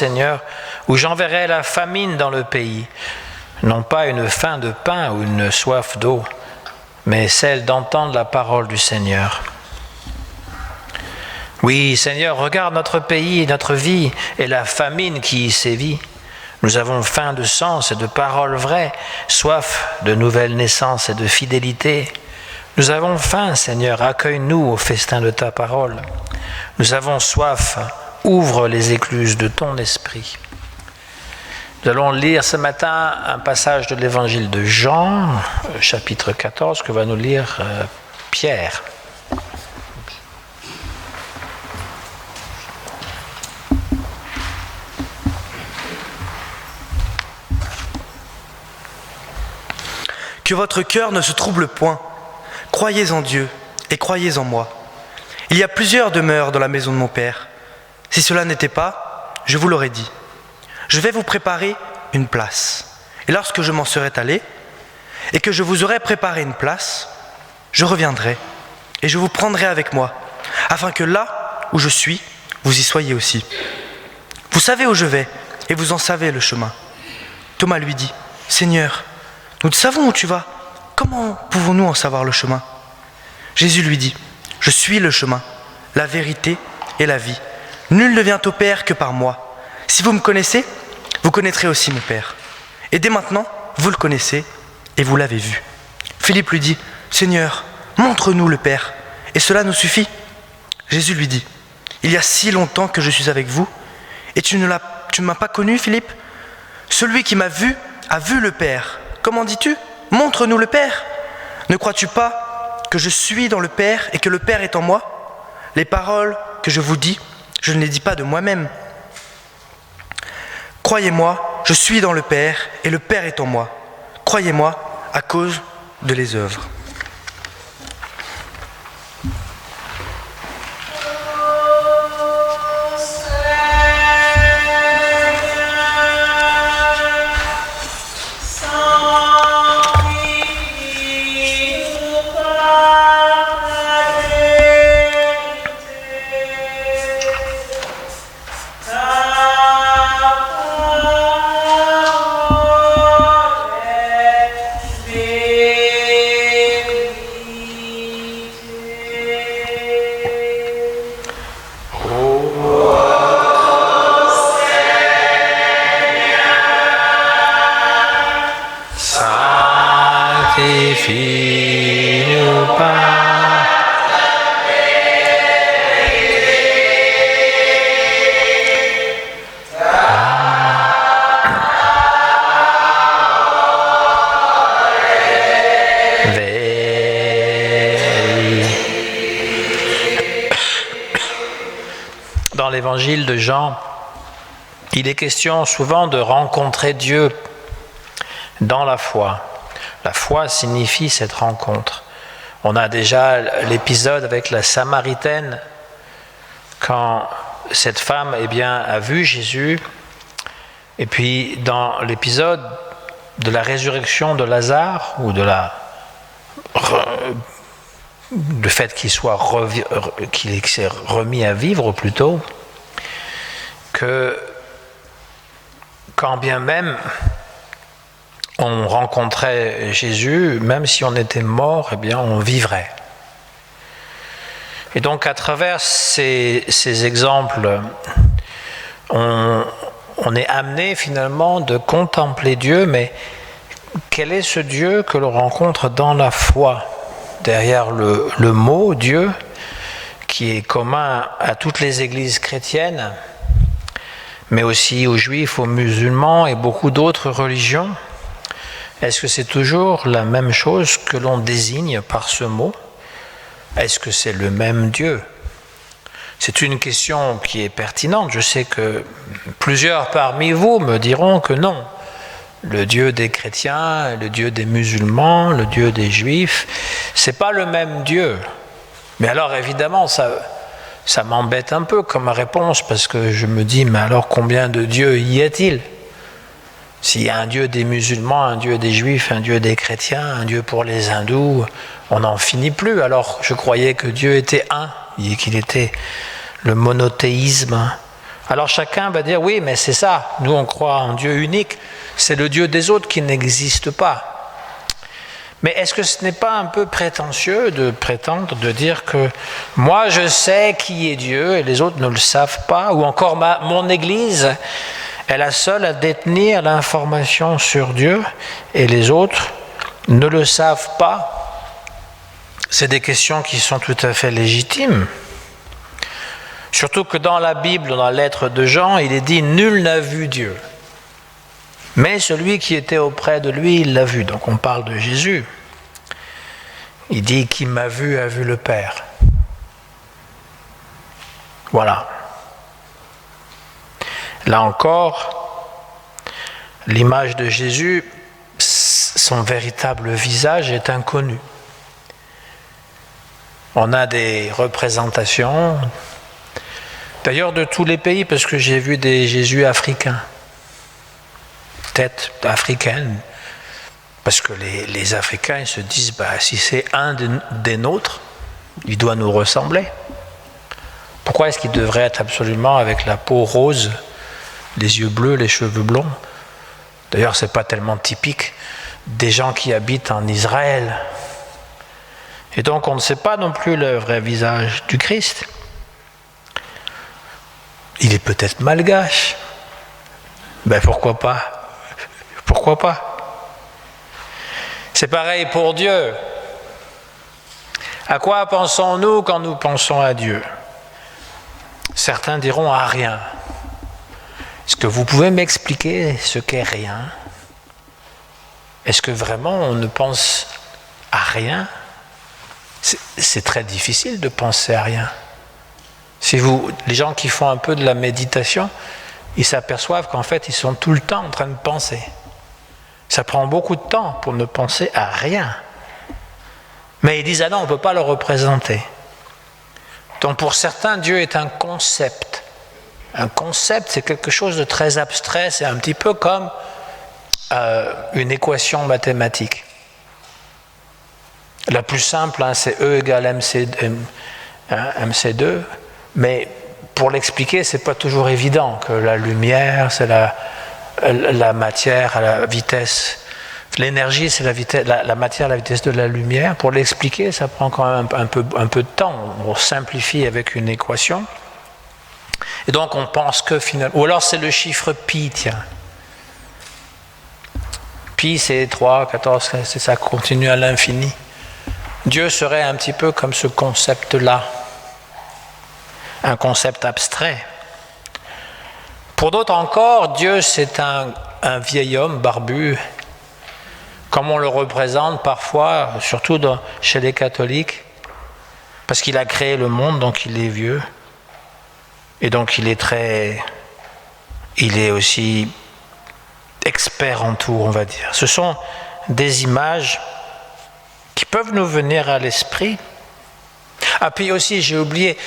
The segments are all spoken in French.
Seigneur, où j'enverrai la famine dans le pays, non pas une faim de pain ou une soif d'eau, mais celle d'entendre la parole du Seigneur. Oui, Seigneur, regarde notre pays et notre vie et la famine qui y sévit. Nous avons faim de sens et de paroles vraies, soif de nouvelles naissances et de fidélité. Nous avons faim, Seigneur, accueille-nous au festin de ta parole. Nous avons soif, ouvre les écluses de ton esprit. Nous allons lire ce matin un passage de l'évangile de Jean, chapitre 14, que va nous lire Pierre. Que votre cœur ne se trouble point. Croyez en Dieu et croyez en moi. Il y a plusieurs demeures dans la maison de mon Père. Si cela n'était pas, je vous l'aurais dit. Je vais vous préparer une place. Et lorsque je m'en serai allé, et que je vous aurai préparé une place, je reviendrai, et je vous prendrai avec moi, afin que là où je suis, vous y soyez aussi. Vous savez où je vais, et vous en savez le chemin. Thomas lui dit, « Seigneur, nous savons où tu vas. Comment pouvons-nous en savoir le chemin ?» Jésus lui dit, « Je suis le chemin, la vérité et la vie. Nul ne vient au Père que par moi. Si vous me connaissez, vous connaîtrez aussi mon Père. Et dès maintenant, vous le connaissez et vous l'avez vu. » Philippe lui dit, « Seigneur, montre-nous le Père, et cela nous suffit. » Jésus lui dit, « Il y a si longtemps que je suis avec vous, et tu ne m'as pas connu, Philippe ? Celui qui m'a vu a vu le Père. Comment dis-tu ? Montre-nous le Père. Ne crois-tu pas que je suis dans le Père et que le Père est en moi ? Les paroles que je vous dis, je ne les dis pas de moi-même. Croyez-moi, je suis dans le Père et le Père est en moi. Croyez-moi à cause de les œuvres. Dans l'évangile de Jean, il est question souvent de rencontrer Dieu dans la foi. La foi signifie cette rencontre. On a déjà l'épisode avec la Samaritaine, quand cette femme a vu Jésus, et puis dans l'épisode de la résurrection de Lazare, ou de le fait qu'il s'est remis à vivre plutôt, que quand bien même on rencontrait Jésus, même si on était mort, on vivrait. Et donc à travers ces exemples, on est amené finalement de contempler Dieu, mais quel est ce Dieu que l'on rencontre dans la foi ? Derrière le mot Dieu, qui est commun à toutes les églises chrétiennes, mais aussi aux juifs, aux musulmans et beaucoup d'autres religions, est-ce que c'est toujours la même chose que l'on désigne par ce mot ? Est-ce que c'est le même Dieu ? C'est une question qui est pertinente. Je sais que plusieurs parmi vous me diront que non. Le Dieu des chrétiens, le Dieu des musulmans, le Dieu des juifs, c'est pas le même Dieu. Mais alors évidemment, ça m'embête un peu comme réponse, parce que je me dis, mais alors combien de dieux y a-t-il ? S'il y a un Dieu des musulmans, un Dieu des juifs, un Dieu des chrétiens, un Dieu pour les hindous, on n'en finit plus. Alors je croyais que Dieu était un, et qu'il était le monothéisme. Alors chacun va dire, oui, mais c'est ça, nous on croit en Dieu unique, c'est le Dieu des autres qui n'existe pas. Mais est-ce que ce n'est pas un peu prétentieux de prétendre, de dire que moi je sais qui est Dieu et les autres ne le savent pas, ou encore mon Église est la seule à détenir l'information sur Dieu et les autres ne le savent pas? C'est des questions qui sont tout à fait légitimes. Surtout que dans la Bible, dans la lettre de Jean, il est dit « Nul n'a vu Dieu ». Mais celui qui était auprès de lui, il l'a vu. Donc on parle de Jésus. Il dit « Qui m'a vu a vu le Père ». Voilà. Là encore, l'image de Jésus, son véritable visage est inconnu. On a des représentations, d'ailleurs de tous les pays, parce que j'ai vu des Jésus africains, tête africaine, parce que les Africains ils se disent, si c'est un des nôtres, il doit nous ressembler. Pourquoi est-ce qu'il devrait être absolument avec la peau rose, les yeux bleus, les cheveux blonds? D'ailleurs, ce n'est pas tellement typique des gens qui habitent en Israël. Et donc, on ne sait pas non plus le vrai visage du Christ. Il est peut-être malgache. Pourquoi pas? Pourquoi pas? C'est pareil pour Dieu. À quoi pensons-nous quand nous pensons à Dieu? Certains diront à rien. Est-ce que vous pouvez m'expliquer ce qu'est rien? Est-ce que vraiment on ne pense à rien? C'est très difficile de penser à rien. Les gens qui font un peu de la méditation, ils s'aperçoivent qu'en fait ils sont tout le temps en train de penser. Ça prend beaucoup de temps pour ne penser à rien. Mais ils disent, ah non, on ne peut pas le représenter. Donc pour certains, Dieu est un concept. Un concept, c'est quelque chose de très abstrait, c'est un petit peu comme une équation mathématique. La plus simple, c'est E égale MC2, mais pour l'expliquer, ce n'est pas toujours évident que la lumière, c'est la matière à la vitesse. L'énergie, c'est la matière à la vitesse de la lumière. Pour l'expliquer, ça prend quand même un peu de temps. On simplifie avec une équation. Et donc, on pense que finalement... Ou alors, c'est le chiffre pi, tiens. Pi, c'est 3, 14, ça continue à l'infini. Dieu serait un petit peu comme ce concept-là. Un concept abstrait. Pour d'autres encore, Dieu, c'est un vieil homme barbu, comme on le représente parfois, surtout chez les catholiques, parce qu'il a créé le monde, donc il est vieux, et donc il est aussi expert en tout, on va dire. Ce sont des images qui peuvent nous venir à l'esprit. Ah, puis aussi, j'ai oublié,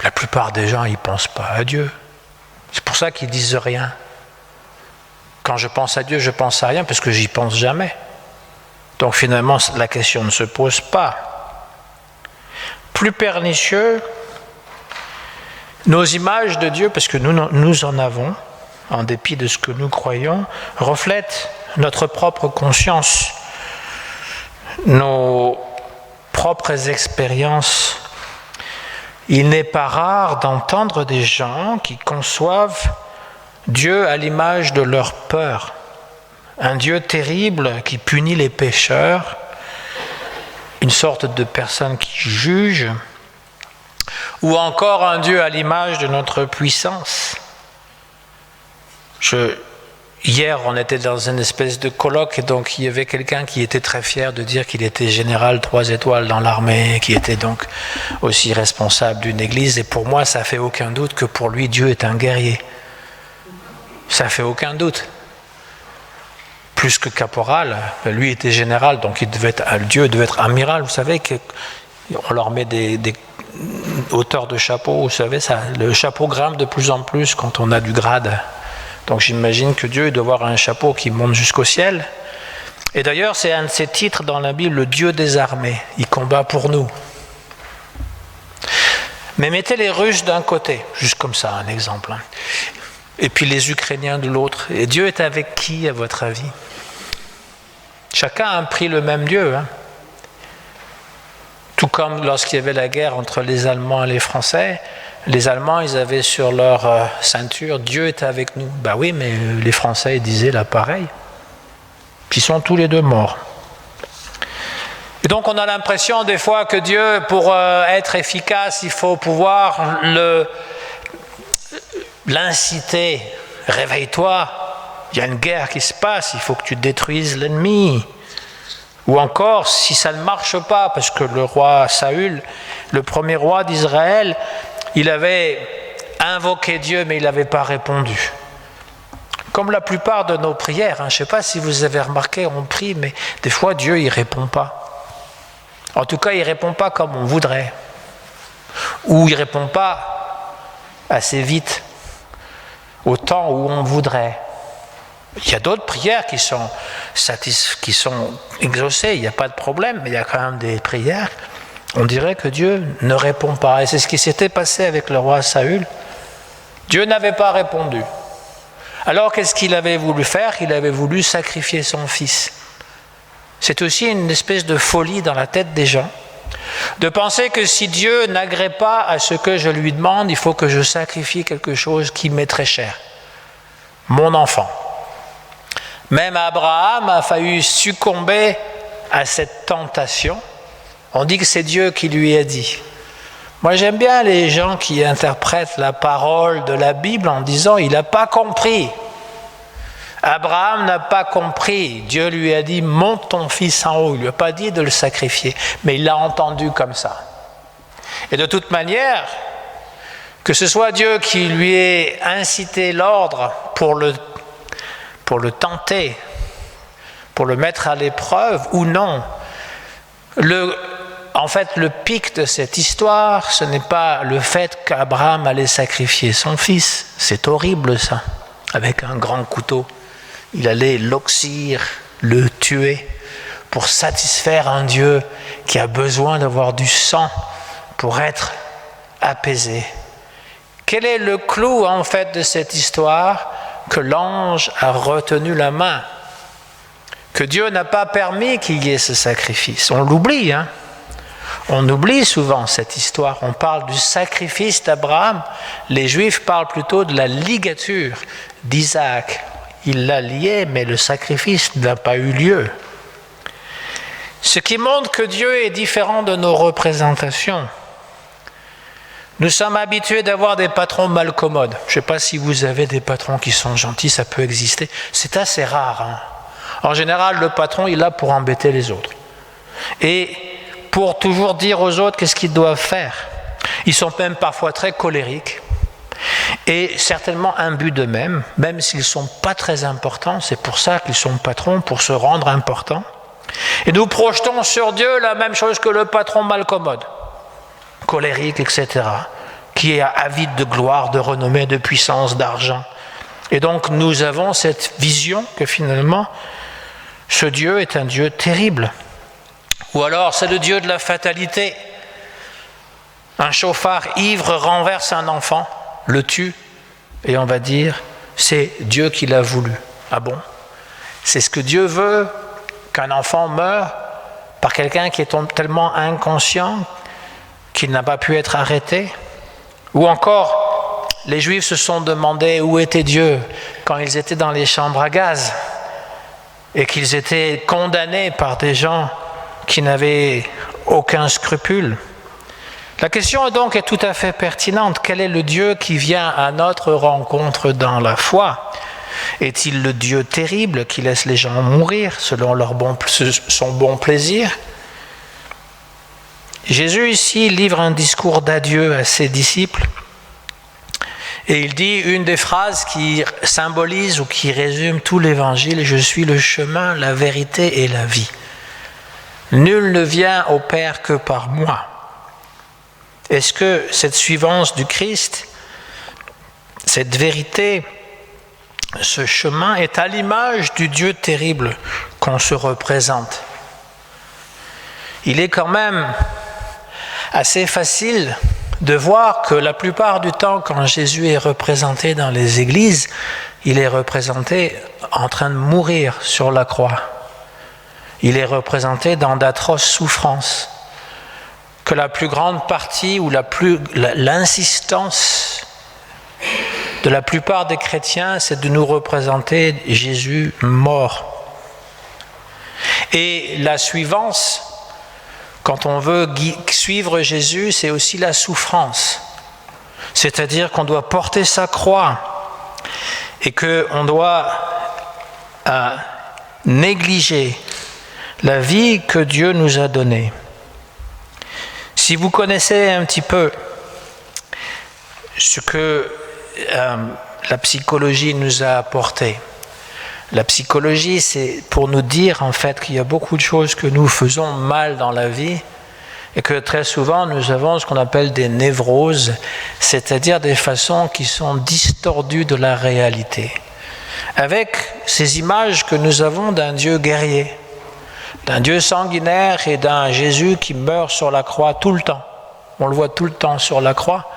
la plupart des gens, ils ne pensent pas à Dieu. C'est pour ça qu'ils ne disent rien. Quand je pense à Dieu, je pense à rien, parce que j'y pense jamais. Donc finalement, la question ne se pose pas. Plus pernicieux, nos images de Dieu, parce que nous en avons, en dépit de ce que nous croyons, reflètent notre propre conscience, nos propres expériences. Il n'est pas rare d'entendre des gens qui conçoivent Dieu à l'image de leur peur. Un Dieu terrible qui punit les pécheurs, une sorte de personne qui juge, ou encore un Dieu à l'image de notre puissance. Hier, on était dans une espèce de colloque, et donc il y avait quelqu'un qui était très fier de dire qu'il était général 3 étoiles dans l'armée, qui était donc aussi responsable d'une église, et pour moi, ça ne fait aucun doute que pour lui, Dieu est un guerrier. Ça ne fait aucun doute. Plus que caporal, lui était général, donc Dieu devait être amiral. Vous savez qu'on leur met des hauteurs de chapeau, vous savez, le chapeau grimpe de plus en plus quand on a du grade. Donc j'imagine que Dieu doit avoir un chapeau qui monte jusqu'au ciel. Et d'ailleurs, c'est un de ses titres dans la Bible, le Dieu des armées. Il combat pour nous. Mais mettez les Russes d'un côté, juste comme ça, un exemple. Et puis les Ukrainiens de l'autre. Et Dieu est avec qui, à votre avis? Chacun a pris le même Dieu. Tout comme lorsqu'il y avait la guerre entre les Allemands et les Français, les Allemands, ils avaient sur leur ceinture « Dieu est avec nous ». Ben oui, mais les Français ils disaient là pareil. Puis ils sont tous les deux morts. Et donc on a l'impression des fois que Dieu, pour être efficace, il faut pouvoir l'inciter. Réveille-toi, il y a une guerre qui se passe, il faut que tu détruises l'ennemi. Ou encore, si ça ne marche pas, parce que le roi Saül, le premier roi d'Israël, il avait invoqué Dieu, mais il n'avait pas répondu. Comme la plupart de nos prières, je ne sais pas si vous avez remarqué, on prie, mais des fois Dieu il ne répond pas. En tout cas, il ne répond pas comme on voudrait. Ou il ne répond pas assez vite, au temps où on voudrait. Il y a d'autres prières qui sont exaucées, il n'y a pas de problème, mais il y a quand même des prières, on dirait que Dieu ne répond pas. Et c'est ce qui s'était passé avec le roi Saül. Dieu n'avait pas répondu. Alors qu'est-ce qu'il avait voulu faire? Il avait voulu sacrifier son fils. C'est aussi une espèce de folie dans la tête des gens, de penser que si Dieu n'agrée pas à ce que je lui demande, il faut que je sacrifie quelque chose qui m'est très cher. Mon enfant. Même Abraham a failli succomber à cette tentation. On dit que c'est Dieu qui lui a dit. Moi j'aime bien les gens qui interprètent la parole de la Bible en disant « il n'a pas compris ». Abraham n'a pas compris. Dieu lui a dit « monte ton fils en haut ». Il ne lui a pas dit de le sacrifier, mais il l'a entendu comme ça. Et de toute manière, que ce soit Dieu qui lui ait incité l'ordre pour le tenter, pour le mettre à l'épreuve ou non, en fait, le pic de cette histoire, ce n'est pas le fait qu'Abraham allait sacrifier son fils. C'est horrible ça, avec un grand couteau. Il allait l'oxyre, le tuer, pour satisfaire un Dieu qui a besoin d'avoir du sang pour être apaisé. Quel est le clou en fait de cette histoire? Que l'ange a retenu la main, que Dieu n'a pas permis qu'il y ait ce sacrifice. On l'oublie, On oublie souvent cette histoire. On parle du sacrifice d'Abraham. Les Juifs parlent plutôt de la ligature d'Isaac. Il l'a lié, mais le sacrifice n'a pas eu lieu. Ce qui montre que Dieu est différent de nos représentations. Nous sommes habitués d'avoir des patrons malcommodes. Je ne sais pas si vous avez des patrons qui sont gentils, ça peut exister. C'est assez rare. En général, le patron, il est là pour embêter les autres. Et pour toujours dire aux autres qu'est-ce qu'ils doivent faire. Ils sont même parfois très colériques et certainement imbus d'eux-mêmes, même s'ils ne sont pas très importants. C'est pour ça qu'ils sont patrons, pour se rendre importants. Et nous projetons sur Dieu la même chose que le patron malcommode, colérique, etc., qui est avide de gloire, de renommée, de puissance, d'argent. Et donc nous avons cette vision que finalement, ce Dieu est un Dieu terrible. Ou alors c'est le Dieu de la fatalité. Un chauffard ivre renverse un enfant, le tue, et on va dire, c'est Dieu qui l'a voulu. Ah bon? C'est ce que Dieu veut, qu'un enfant meure par quelqu'un qui est tellement inconscient qu'il n'a pas pu être arrêté? Ou encore, les Juifs se sont demandé où était Dieu quand ils étaient dans les chambres à gaz et qu'ils étaient condamnés par des gens qui n'avaient aucun scrupule. La question donc est tout à fait pertinente. Quel est le Dieu qui vient à notre rencontre dans la foi? Est-il le Dieu terrible qui laisse les gens mourir selon son bon plaisir? Jésus ici livre un discours d'adieu à ses disciples et il dit une des phrases qui symbolise ou qui résume tout l'évangile: je suis le chemin, la vérité et la vie. Nul ne vient au Père que par moi. Est-ce que cette suivance du Christ, cette vérité, ce chemin est à l'image du Dieu terrible qu'on se représente? Il est quand même assez facile de voir que la plupart du temps, quand Jésus est représenté dans les églises, il est représenté en train de mourir sur la croix. Il est représenté dans d'atroces souffrances. Que la plus grande partie ou l'insistance de la plupart des chrétiens, c'est de nous représenter Jésus mort. Et la suivance, quand on veut suivre Jésus, c'est aussi la souffrance. C'est-à-dire qu'on doit porter sa croix et qu'on doit négliger la vie que Dieu nous a donnée. Si vous connaissez un petit peu ce que la psychologie nous a apporté, la psychologie, c'est pour nous dire en fait qu'il y a beaucoup de choses que nous faisons mal dans la vie et que très souvent nous avons ce qu'on appelle des névroses, c'est-à-dire des façons qui sont distordues de la réalité. Avec ces images que nous avons d'un Dieu guerrier, d'un Dieu sanguinaire et d'un Jésus qui meurt sur la croix tout le temps. On le voit tout le temps sur la croix.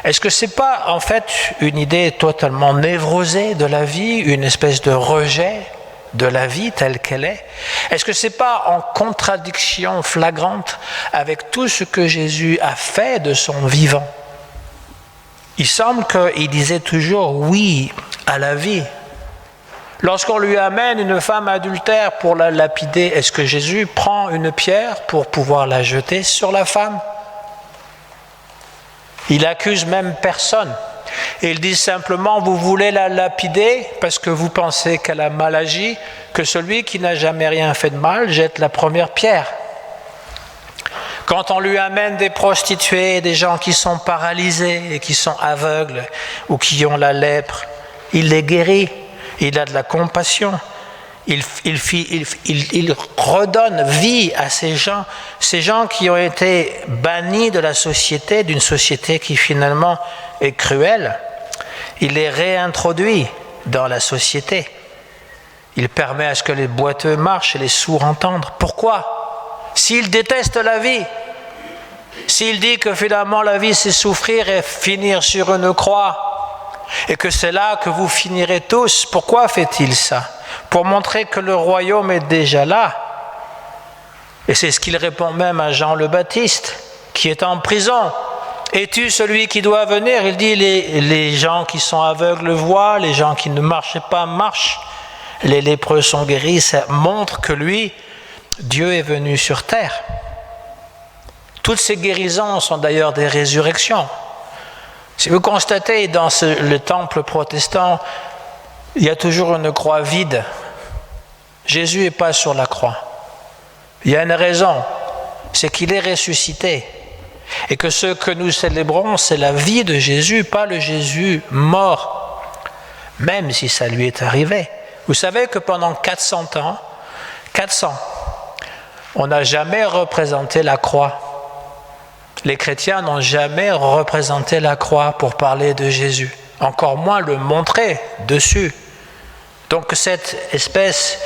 Est-ce que ce n'est pas en fait une idée totalement névrosée de la vie, une espèce de rejet de la vie telle qu'elle est? Est-ce que ce n'est pas en contradiction flagrante avec tout ce que Jésus a fait de son vivant? Il semble qu'il disait toujours oui à la vie. Lorsqu'on lui amène une femme adultère pour la lapider, est-ce que Jésus prend une pierre pour pouvoir la jeter sur la femme? Il accuse même personne. Et il dit simplement, vous voulez la lapider parce que vous pensez qu'elle a mal agi, que celui qui n'a jamais rien fait de mal jette la première pierre. Quand on lui amène des prostituées, des gens qui sont paralysés et qui sont aveugles ou qui ont la lèpre, il les guérit, il a de la compassion. Il redonne vie à ces gens qui ont été bannis de la société, d'une société qui finalement est cruelle. Il les réintroduit dans la société. Il permet à ce que les boiteux marchent et les sourds entendent. Pourquoi? S'il déteste la vie, s'il dit que finalement la vie c'est souffrir et finir sur une croix, et que c'est là que vous finirez tous, pourquoi fait-il ça? Pour montrer que le royaume est déjà là. Et c'est ce qu'il répond même à Jean le Baptiste, qui est en prison. Es-tu celui qui doit venir? Il dit, les gens qui sont aveugles voient, les gens qui ne marchaient pas marchent, les lépreux sont guéris. Ça montre que lui, Dieu est venu sur terre. Toutes ces guérisons sont d'ailleurs des résurrections. Si vous constatez dans le temple protestant, il y a toujours une croix vide. Jésus n'est pas sur la croix. Il y a une raison, c'est qu'il est ressuscité. Et que ce que nous célébrons, c'est la vie de Jésus, pas le Jésus mort, même si ça lui est arrivé. Vous savez que pendant 400 ans, on n'a jamais représenté la croix. Les chrétiens n'ont jamais représenté la croix pour parler de Jésus, encore moins le montrer dessus. Donc cette espèce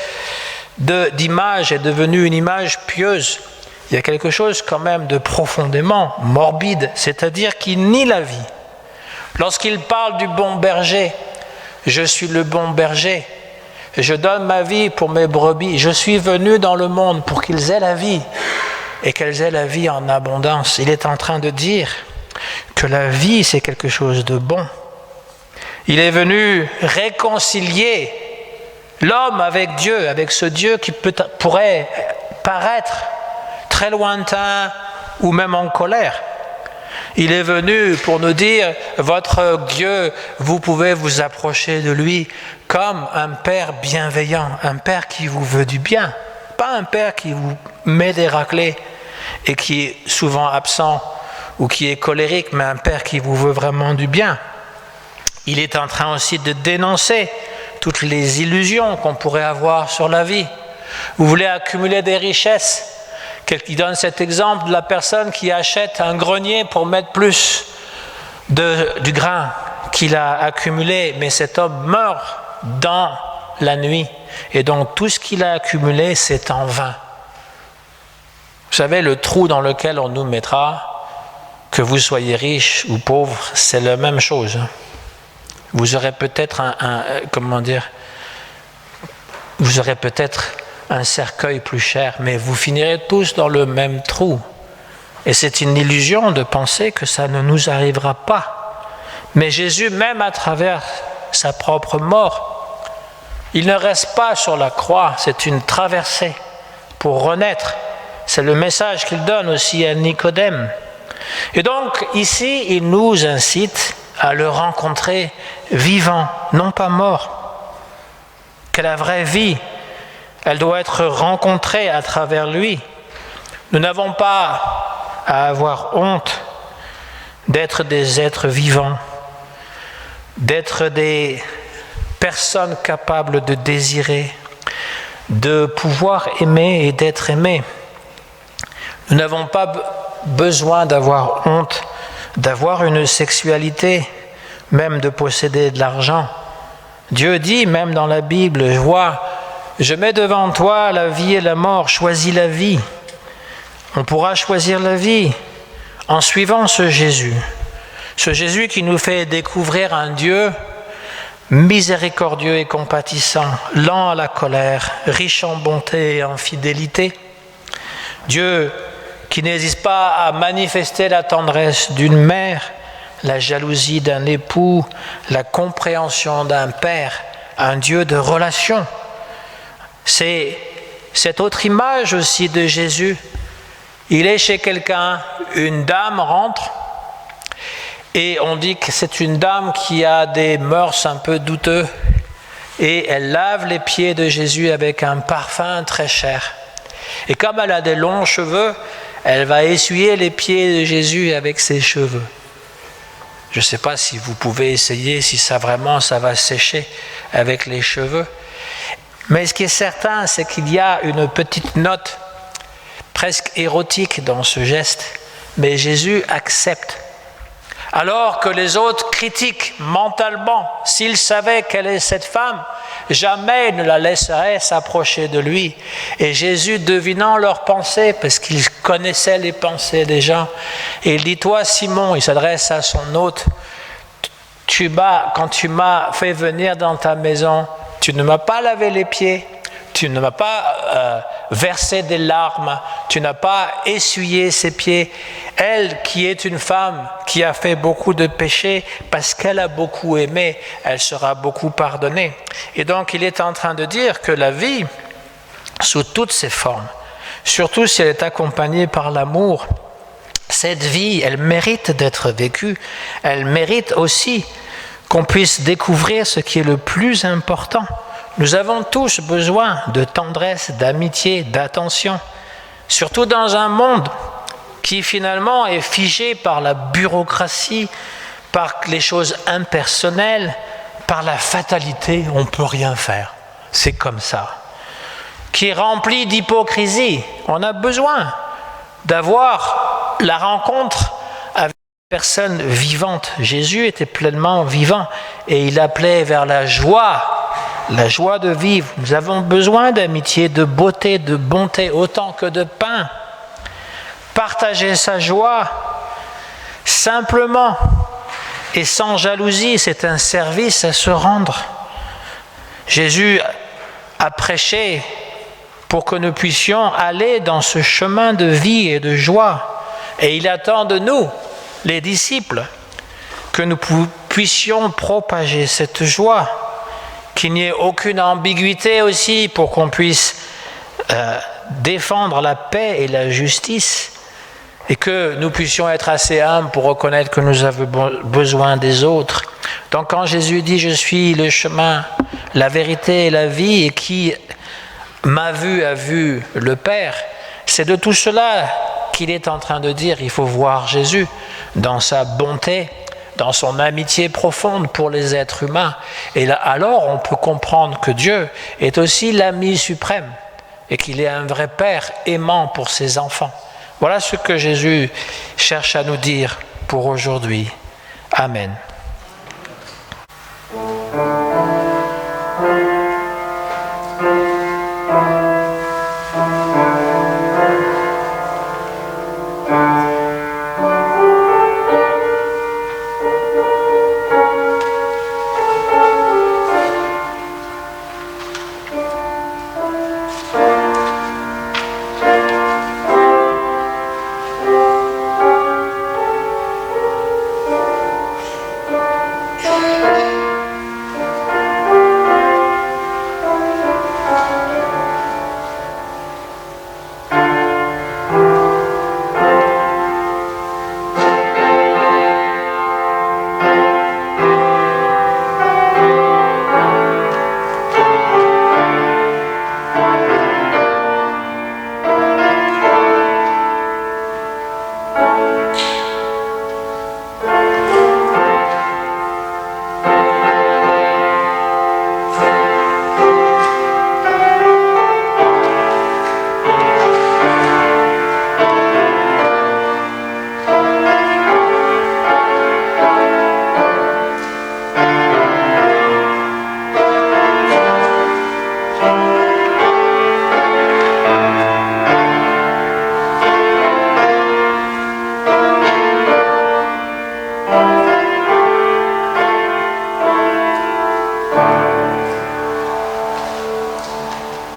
d'image est devenue une image pieuse. Il y a quelque chose quand même de profondément morbide, c'est-à-dire qu'il nie la vie. Lorsqu'il parle du bon berger, je suis le bon berger, je donne ma vie pour mes brebis, je suis venu dans le monde pour qu'ils aient la vie et qu'elles aient la vie en abondance. Il est en train de dire que la vie c'est quelque chose de bon. Il est venu réconcilier l'homme avec Dieu, avec ce Dieu qui pourrait paraître très lointain ou même en colère. Il est venu pour nous dire, votre Dieu, vous pouvez vous approcher de lui comme un Père bienveillant, un Père qui vous veut du bien, pas un Père qui vous met des raclés et qui est souvent absent ou qui est colérique, mais un Père qui vous veut vraiment du bien. Il est en train aussi de dénoncer toutes les illusions qu'on pourrait avoir sur la vie. Vous voulez accumuler des richesses. Il donne cet exemple de la personne qui achète un grenier pour mettre plus du grain qu'il a accumulé, mais cet homme meurt dans la nuit. Et donc tout ce qu'il a accumulé, c'est en vain. Vous savez, le trou dans lequel on nous mettra, que vous soyez riche ou pauvre, c'est la même chose. Vous aurez peut-être vous aurez peut-être un cercueil plus cher, mais vous finirez tous dans le même trou. Et c'est une illusion de penser que ça ne nous arrivera pas. Mais Jésus, même à travers sa propre mort, il ne reste pas sur la croix, c'est une traversée pour renaître. C'est le message qu'il donne aussi à Nicodème. Et donc, ici, il nous incite à le rencontrer vivant, non pas mort. Que la vraie vie, elle doit être rencontrée à travers lui. Nous n'avons pas à avoir honte d'être des êtres vivants, d'être des personnes capables de désirer, de pouvoir aimer et d'être aimés. Nous n'avons pas besoin d'avoir honte, d'avoir une sexualité, même de posséder de l'argent. Dieu dit, même dans la Bible, je mets devant toi la vie et la mort, choisis la vie. On pourra choisir la vie en suivant ce Jésus qui nous fait découvrir un Dieu miséricordieux et compatissant, lent à la colère, riche en bonté et en fidélité. Dieu qui n'hésite pas à manifester la tendresse d'une mère, la jalousie d'un époux, la compréhension d'un père, un Dieu de relation. C'est cette autre image aussi de Jésus. Il est chez quelqu'un, une dame rentre, et on dit que c'est une dame qui a des mœurs un peu douteuses, et elle lave les pieds de Jésus avec un parfum très cher. Et comme elle a des longs cheveux, elle va essuyer les pieds de Jésus avec ses cheveux. Je ne sais pas si vous pouvez essayer, si ça va sécher avec les cheveux. Mais ce qui est certain, c'est qu'il y a une petite note presque érotique dans ce geste. Mais Jésus accepte. Alors que les autres critiquent mentalement, s'ils savaient quelle est cette femme, jamais ne la laisseraient s'approcher de lui. Et Jésus, devinant leurs pensées, parce qu'il connaissait les pensées des gens, et il dit, toi Simon, il s'adresse à son hôte, quand tu m'as fait venir dans ta maison, tu ne m'as pas lavé les pieds, tu ne m'as pas versé des larmes, tu n'as pas essuyé ses pieds. Elle, qui est une femme qui a fait beaucoup de péchés, parce qu'elle a beaucoup aimé, elle sera beaucoup pardonnée. Et donc, il est en train de dire que la vie, sous toutes ses formes, surtout si elle est accompagnée par l'amour, cette vie, elle mérite d'être vécue. Elle mérite aussi qu'on puisse découvrir ce qui est le plus important. Nous avons tous besoin de tendresse, d'amitié, d'attention, surtout dans un monde qui finalement est figé par la bureaucratie, par les choses impersonnelles, par la fatalité, on ne peut rien faire, c'est comme ça, qui est rempli d'hypocrisie. On a besoin d'avoir la rencontre avec une personne vivante. Jésus était pleinement vivant et il appelait vers la joie de vivre. Nous avons besoin d'amitié, de beauté, de bonté, autant que de pain. Partager sa joie simplement et sans jalousie, c'est un service à se rendre. Jésus a prêché pour que nous puissions aller dans ce chemin de vie et de joie. Et il attend de nous, les disciples, que nous puissions propager cette joie, qu'il n'y ait aucune ambiguïté aussi pour qu'on puisse défendre la paix et la justice, et que nous puissions être assez humbles pour reconnaître que nous avons besoin des autres. Donc quand Jésus dit « Je suis le chemin, la vérité et la vie » et qui m'a vu a vu le Père, c'est de tout cela qu'il est en train de dire. Il faut voir Jésus dans sa bonté, dans son amitié profonde pour les êtres humains. Et là, alors on peut comprendre que Dieu est aussi l'ami suprême et qu'il est un vrai Père aimant pour ses enfants. Voilà ce que Jésus cherche à nous dire pour aujourd'hui. Amen.